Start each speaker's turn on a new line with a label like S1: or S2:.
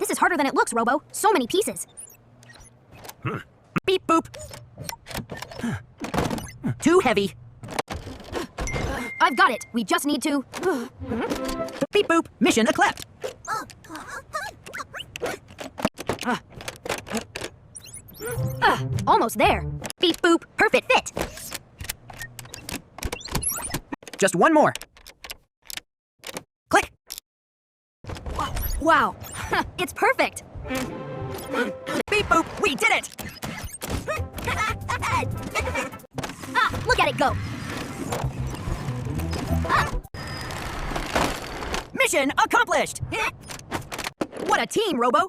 S1: This is harder than it looks, Robo. So many pieces.
S2: Beep boop. Too heavy.
S1: I've got it. We just need to...
S2: Beep boop. Mission accept.
S1: Almost there. Beep boop. Perfect fit.
S2: Just one more. Click.
S1: Wow. It's perfect.
S2: Beep boop. We did it.
S1: Look at it go.
S2: Mission accomplished. What a team, Robo.